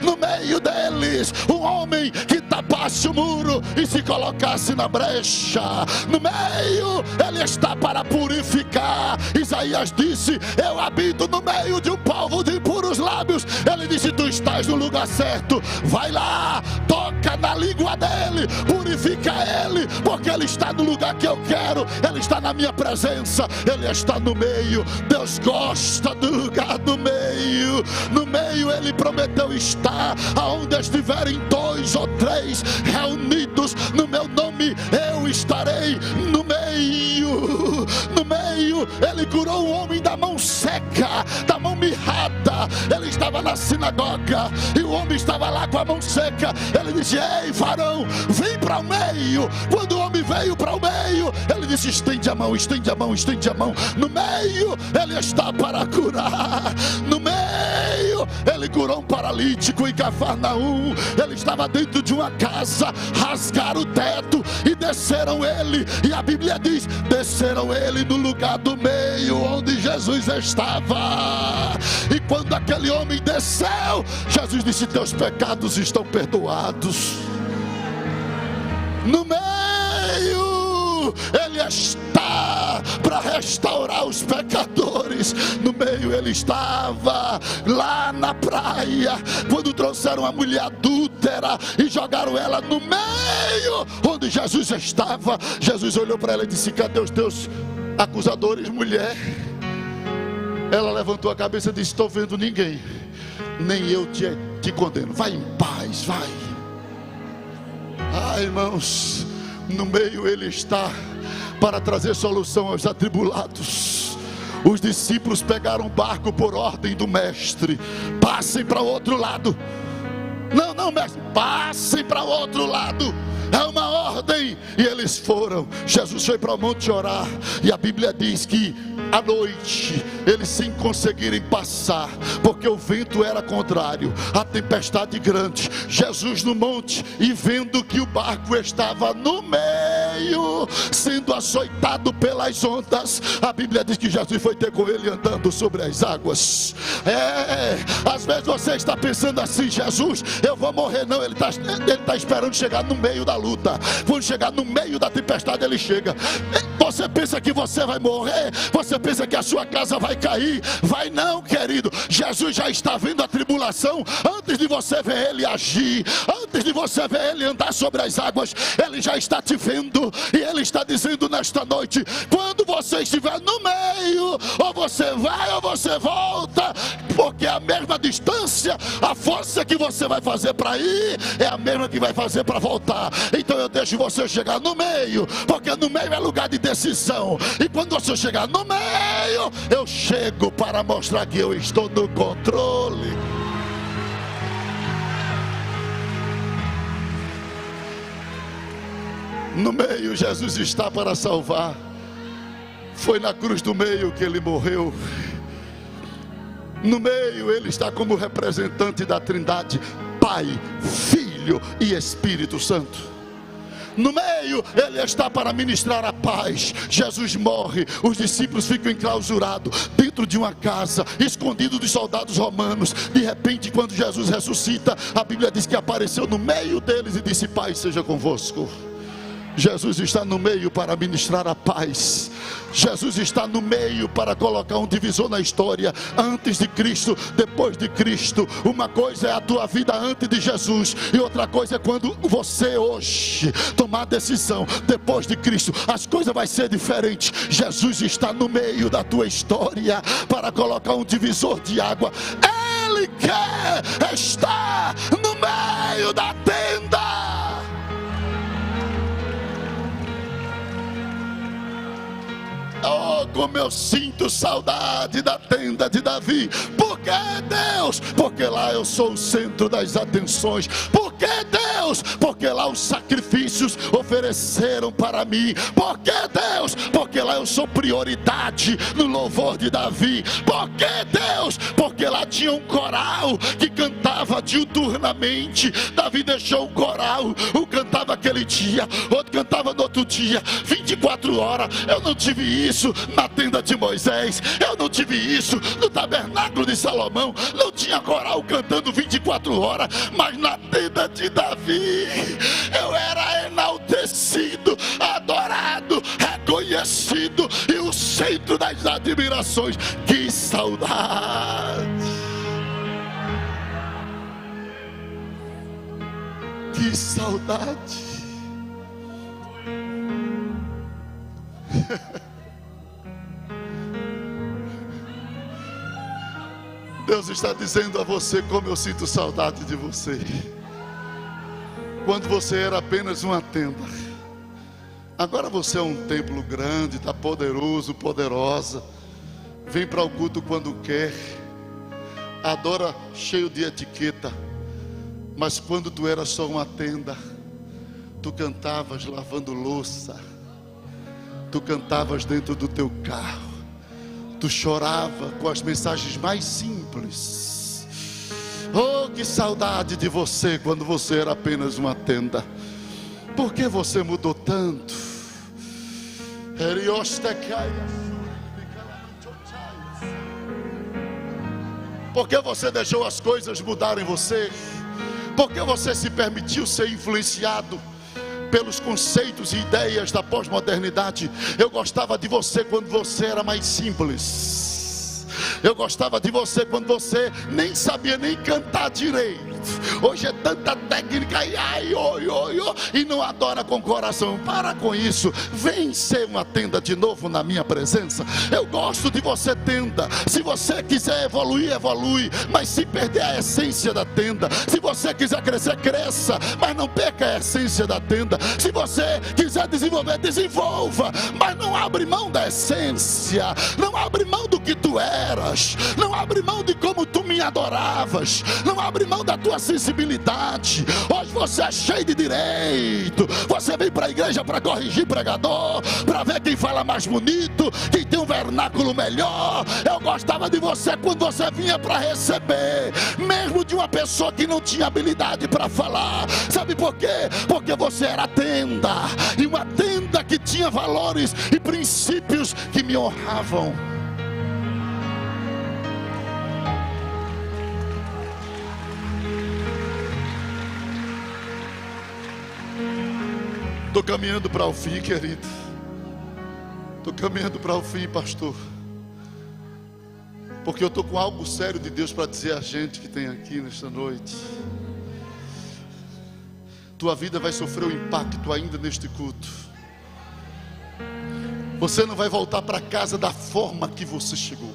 no meio deles, um homem que tapasse o muro e se colocasse na brecha. No meio, Ele está para purificar. Isaías disse: eu habito no meio de um povo de impuros lábios. Ele disse: tu estás no lugar certo. Vai lá, toca na língua dele, purifica ele, porque ele está no lugar que eu quero. Ele está na minha presença, ele está no meio. Deus gosta do lugar do meio. No meio, ele prometeu estar. Aonde estiverem 2 ou 3 reunidos no meu nome, eu estarei no meio. No meio, ele curou um homem da mão seca, da mão mirrada. Ele estava na sinagoga e o homem estava lá com a mão seca. Ele disse: ei, varão, vem para o meio. Quando o homem veio para o meio, ele disse: estende a mão, estende a mão, estende a mão. No meio, ele está para curar. No meio, ele curou um paralítico em Cafarnaum. Ele estava dentro de uma casa, rasgaram o teto e desceram ele. E a Bíblia diz: desceram ele no lugar do meio, onde Jesus estava. E quando aquele homem desceu, Jesus disse: teus pecados estão perdoados. No meio, ele está para restaurar os pecadores. No meio, ele estava lá na praia, quando trouxeram a mulher adúltera e jogaram ela no meio onde Jesus estava. Jesus olhou para ela e disse: cadê os teus acusadores, mulher? Ela levantou a cabeça e disse: estou vendo ninguém, nem eu te condeno. Vai em paz, vai. Ah, irmãos, no meio ele está para trazer solução aos atribulados. Os discípulos pegaram o barco por ordem do mestre: passem para o outro lado. Não, mestre, passem para o outro lado. É uma ordem. E eles foram. Jesus foi para o monte orar. E a Bíblia diz que à noite eles sem conseguirem passar, porque o vento era contrário, a tempestade grande. Jesus no monte, e vendo que o barco estava no meio, sendo açoitado pelas ondas, a Bíblia diz que Jesus foi ter com ele andando sobre as águas. Às vezes você está pensando assim: Jesus, eu vou morrer. Não, ele está esperando chegar no meio da luta. Quando chegar no meio da tempestade, ele chega. Você Você pensa que você vai morrer? Você pensa que a sua casa vai cair? Vai não, querido. Jesus já está vendo a tribulação antes de você ver Ele agir, antes de você ver Ele andar sobre as águas. Ele já está te vendo e Ele está dizendo nesta noite: quando você estiver no meio, ou você vai ou você volta, porque é a mesma distância. A força que você vai fazer para ir é a mesma que vai fazer para voltar. Então eu deixo você chegar no meio, porque no meio é lugar de decisão. E quando você chegar no meio, eu chego para mostrar que eu estou no controle. No meio Jesus está para salvar. Foi na cruz do meio que Ele morreu. No meio Ele está como representante da Trindade, Pai, Filho e Espírito Santo. No meio Ele está para ministrar a paz. Jesus morre, os discípulos ficam enclausurados dentro de uma casa, escondidos dos soldados romanos. De repente, quando Jesus ressuscita, a Bíblia diz que apareceu no meio deles e disse: Pai seja convosco. Jesus está no meio para ministrar a paz. Jesus está no meio para colocar um divisor na história. Antes de Cristo, depois de Cristo. Uma coisa é a tua vida antes de Jesus, e outra coisa é quando você hoje tomar a decisão depois de Cristo. As coisas vão ser diferentes. Jesus está no meio da tua história para colocar um divisor de água. Ele quer estar no meio da tenda. Oh, como eu sinto saudade da tenda de Davi. Por que, Deus? Porque lá eu sou o centro das atenções. Por que, Deus? Porque lá os sacrifícios ofereceram para mim. Por que, Deus? Porque lá eu sou prioridade no louvor de Davi. Por que, Deus? Porque lá tinha um coral que cantava diuturnamente. Davi deixou o coral, um cantava aquele dia, outro cantava no outro dia, 24 horas. Eu não tive isso na tenda de Moisés, eu não tive isso no tabernáculo de Salomão. Não tinha coral cantando 24 horas, mas na tenda de Davi eu era enaltecido, adorado, reconhecido e o centro das admirações. Que saudade! Que saudade! Deus está dizendo a você: como eu sinto saudade de você. Quando você era apenas uma tenda, agora você é um templo grande, está poderoso, poderosa. Vem para o culto quando quer, adora cheio de etiqueta. Mas quando tu era só uma tenda, tu cantavas lavando louça, tu cantavas dentro do teu carro, tu chorava com as mensagens mais simples. Oh, que saudade de você quando você era apenas uma tenda. Por que você mudou tanto? Por que você deixou as coisas mudarem você? Por que você se permitiu ser influenciado pelos conceitos e ideias da pós-modernidade? Eu gostava de você quando você era mais simples. Eu gostava de você quando você nem sabia nem cantar direito. Hoje é tanta técnica e não adora com coração. Para com isso. Vem ser uma tenda de novo na minha presença. Eu gosto de você, tenda. Se você quiser evoluir, evolui, mas se perder a essência da tenda. Se você quiser crescer, cresça, mas não perca a essência da tenda. Se você quiser desenvolver, desenvolva, mas não abre mão da essência. Não abre mão do que tu eras. Não abre mão de como tu me adoravas. Não abre mão da tua sensibilidade. Hoje você é cheio de direito. Você vem para a igreja para corrigir pregador, para ver quem fala mais bonito, quem tem um vernáculo melhor. Eu gostava de você quando você vinha para receber, mesmo de uma pessoa que não tinha habilidade para falar. Sabe por quê? Porque você era tenda, e uma tenda que tinha valores e princípios que me honravam. Estou caminhando para o fim, querido. Estou caminhando para o fim, pastor, porque eu estou com algo sério de Deus para dizer a gente que tem aqui nesta noite. Tua vida vai sofrer um impacto ainda neste culto. Você não vai voltar para casa da forma que você chegou.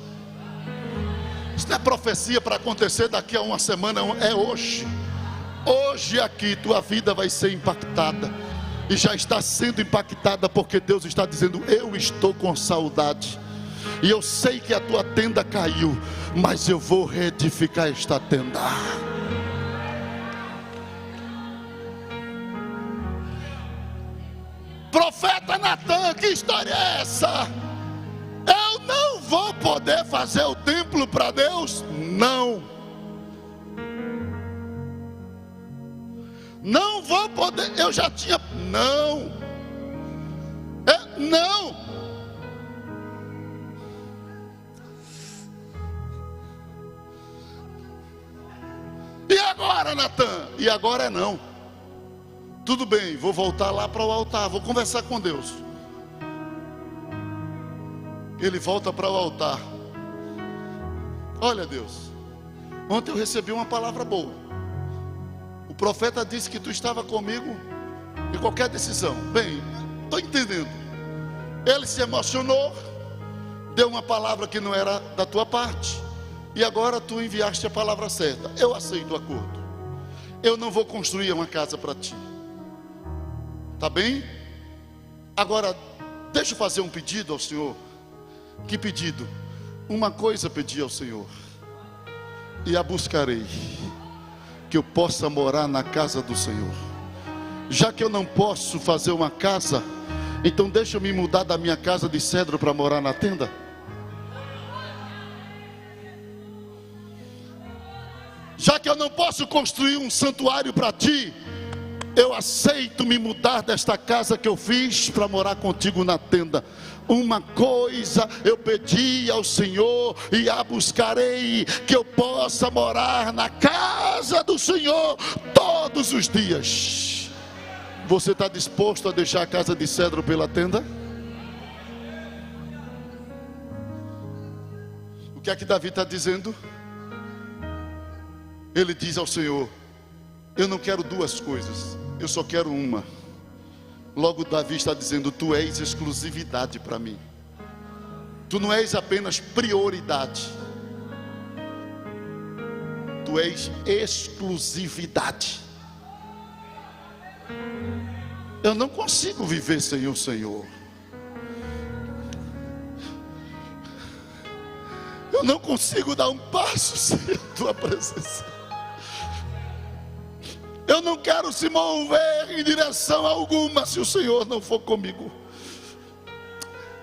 Isso não é profecia para acontecer daqui a uma semana, é hoje. Hoje aqui tua vida vai ser impactada. E já está sendo impactada, porque Deus está dizendo: eu estou com saudade. E eu sei que a tua tenda caiu, mas eu vou reedificar esta tenda. Profeta Natan, que história é essa? Eu não vou poder fazer o templo para Deus? Não. Não vou poder, eu já tinha. Não. Não. E agora, Natan? E agora é não. Tudo bem, vou voltar lá para o altar, vou conversar com Deus. Ele volta para o altar. Olha, Deus, ontem eu recebi uma palavra boa. O profeta disse que tu estava comigo em qualquer decisão. Bem, estou entendendo. Ele se emocionou, deu uma palavra que não era da tua parte, e agora tu enviaste a palavra certa. Eu aceito o acordo. Eu não vou construir uma casa para ti. Tá bem? Agora, deixa eu fazer um pedido ao Senhor. Que pedido? Uma coisa pedi ao Senhor, e a buscarei: que eu possa morar na casa do Senhor. Já que eu não posso fazer uma casa, então deixa eu me mudar da minha casa de cedro para morar na tenda. Já que eu não posso construir um santuário para ti, eu aceito me mudar desta casa que eu fiz para morar contigo na tenda. Uma coisa eu pedi ao Senhor, e a buscarei: que eu possa morar na casa do Senhor todos os dias. Você está disposto a deixar a casa de cedro pela tenda? O que é que Davi está dizendo? Ele diz ao Senhor: eu não quero duas coisas, eu só quero uma. Logo Davi está dizendo: tu és exclusividade para mim. Tu não és apenas prioridade, tu és exclusividade. Eu não consigo viver sem o Senhor. Eu não consigo dar um passo sem a tua presença. Eu não quero se mover em direção alguma se o Senhor não for comigo.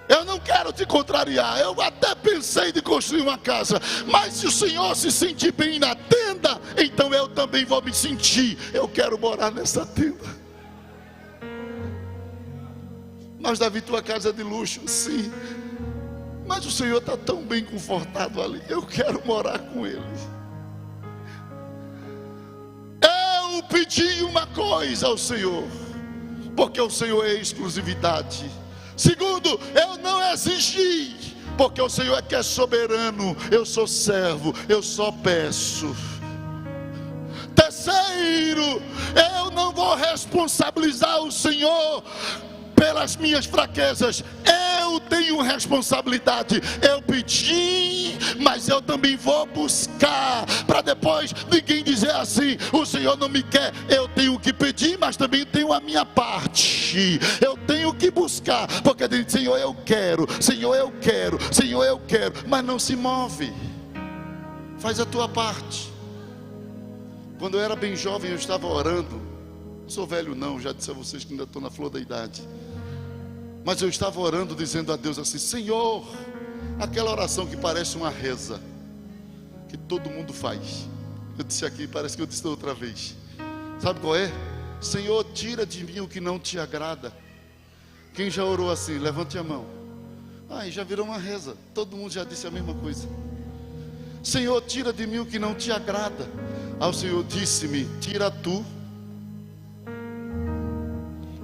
Eu não quero te contrariar. Eu até pensei de construir uma casa, mas se o Senhor se sentir bem na tenda, então eu também vou me sentir. Eu quero morar nessa tenda. Mas Davi, tua casa é de luxo, sim, mas o Senhor está tão bem confortado ali. Eu quero morar com Ele. Eu pedi uma coisa ao Senhor, porque o Senhor é exclusividade. Segundo, eu não exigi, porque o Senhor é que é soberano. Eu sou servo, eu só peço. Terceiro, eu não vou responsabilizar o Senhor pelas minhas fraquezas. Eu tenho responsabilidade. Eu pedi, mas eu também vou buscar, para depois ninguém dizer assim: o Senhor não me quer. Eu tenho que pedir, mas também tenho a minha parte. Eu tenho que buscar, porque diz: Senhor, eu quero, Senhor, eu quero, Senhor, eu quero, mas não se move. Faz a tua parte. Quando eu era bem jovem, eu estava orando. Não sou velho não, já disse a vocês que ainda estou na flor da idade. Mas eu estava orando, dizendo a Deus assim: Senhor, aquela oração que parece uma reza, que todo mundo faz. Eu disse aqui, parece que eu disse da outra vez. Sabe qual é? Senhor, tira de mim o que não te agrada. Quem já orou assim? Levante a mão. Ai, já virou uma reza. Todo mundo já disse a mesma coisa. Senhor, tira de mim o que não te agrada. Aí o Senhor disse-me: tira tu.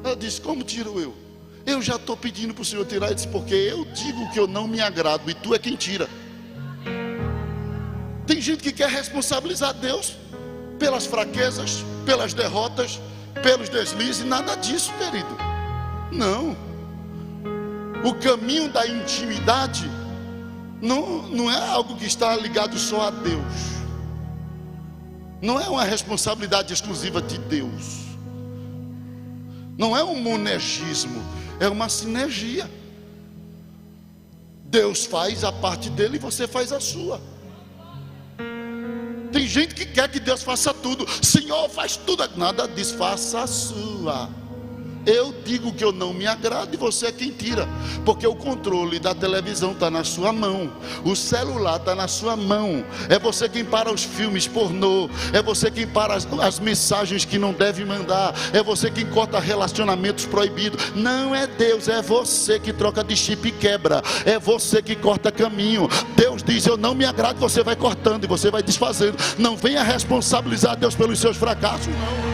Eu disse: como tiro eu? Eu já estou pedindo para o Senhor tirar. Ele disse: porque eu digo que eu não me agrado e tu é quem tira. Tem gente que quer responsabilizar Deus pelas fraquezas, pelas derrotas, pelos deslizes. Nada disso, querido. Não. O caminho da intimidade não é algo que está ligado só a Deus. Não é uma responsabilidade exclusiva de Deus. Não é um monergismo, é uma sinergia. Deus faz a parte dele e você faz a sua. Tem gente que quer que Deus faça tudo. Senhor, faz tudo. Nada disso, faça a sua. Eu digo que eu não me agrado e você é quem tira. Porque o controle da televisão está na sua mão. O celular está na sua mão. É você quem para os filmes pornô. É você quem para as mensagens que não deve mandar. É você quem corta relacionamentos proibidos. Não é Deus, é você que troca de chip e quebra. É você que corta caminho. Deus diz: eu não me agrado, você vai cortando e você vai desfazendo. Não venha responsabilizar Deus pelos seus fracassos, não.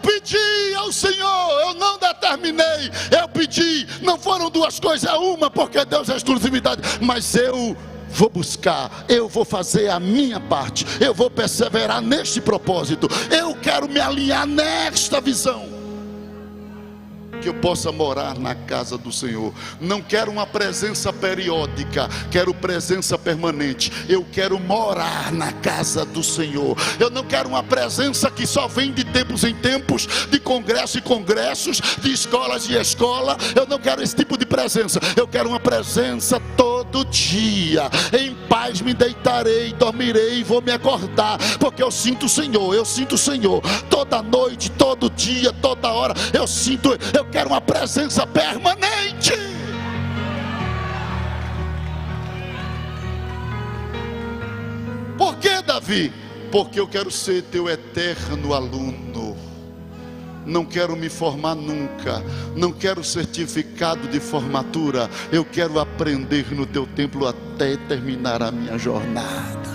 Pedi ao Senhor, eu não determinei, eu pedi, não foram duas coisas, é uma, porque Deus é exclusividade, mas eu vou buscar, eu vou fazer a minha parte, eu vou perseverar neste propósito, eu quero me alinhar nesta visão, que eu possa morar na casa do Senhor. Não quero uma presença periódica, quero presença permanente. Eu quero morar na casa do Senhor. Eu não quero uma presença que só vem de tempos em tempos, de congresso em congressos, de escolas em escola. Eu não quero esse tipo de presença. Eu quero uma presença todo dia. Em paz me deitarei, dormirei e vou me acordar, porque eu sinto o Senhor, eu sinto o Senhor toda noite, todo dia, toda hora. Eu sinto, eu quero uma presença permanente. Por que, Davi? Porque eu quero ser teu eterno aluno. Não quero me formar nunca, não quero certificado de formatura. Eu quero aprender no teu templo até terminar a minha jornada.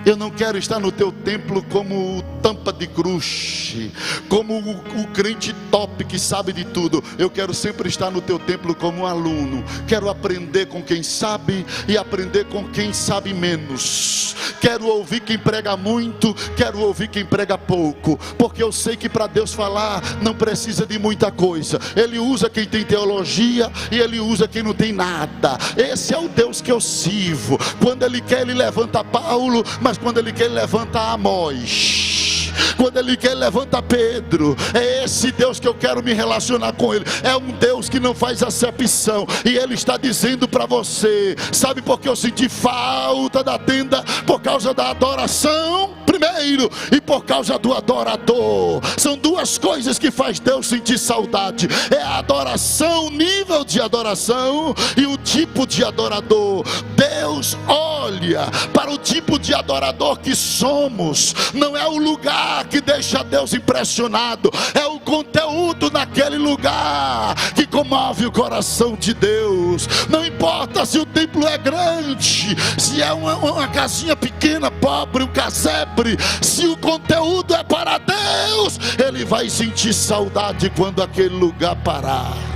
Eu não quero estar no teu templo como tampa de crush, como o crente top que sabe de tudo. Eu quero sempre estar no teu templo como um aluno. Quero aprender com quem sabe e aprender com quem sabe menos. Quero ouvir quem prega muito, quero ouvir quem prega pouco, porque eu sei que para Deus falar não precisa de muita coisa. Ele usa quem tem teologia e Ele usa quem não tem nada. Esse é o Deus que eu sirvo. Quando Ele quer, Ele levanta Paulo, mas quando Ele quer, Ele levanta Amós. Quando Ele quer, Ele levanta Pedro. É esse Deus que eu quero me relacionar com Ele. É um Deus que não faz acepção. E Ele está dizendo para você: sabe por que eu senti falta da tenda? Por causa da adoração primeiro, e por causa do adorador. São duas coisas que faz Deus sentir saudade: é a adoração, o nível de adoração, e o tipo de adorador. Deus olha para o tipo de adorador que somos. Não é o lugar que deixa Deus impressionado, é o conteúdo naquele lugar que comove o coração de Deus. Não importa se o templo é grande, se é uma casinha pequena, pobre, um casebre, se o conteúdo é para Deus, Ele vai sentir saudade quando aquele lugar parar.